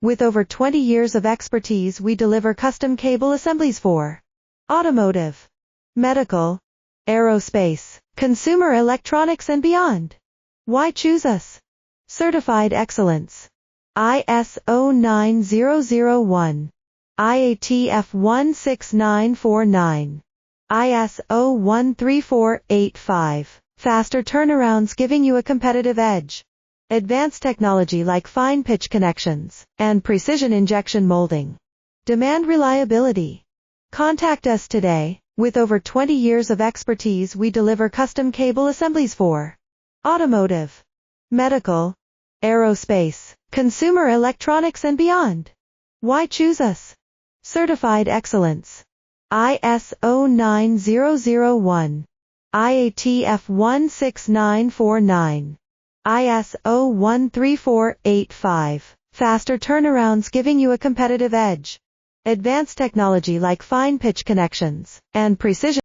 With over 20 years of expertise, we deliver custom cable assemblies for automotive, medical, aerospace, consumer electronics and beyond. Why choose us? Certified excellence. ISO 9001, IATF 16949, ISO 13485. Faster turnarounds giving you a competitive edge. Advanced technology like fine pitch connections and precision injection molding. Demand reliability. Contact us today. With over 20 years of expertise, we deliver custom cable assemblies for automotive, medical, aerospace, consumer electronics and beyond. Why choose us? Certified excellence. ISO 9001, IATF 16949, ISO 13485. Faster turnarounds giving you a competitive edge. Advanced technology like fine pitch connections and precision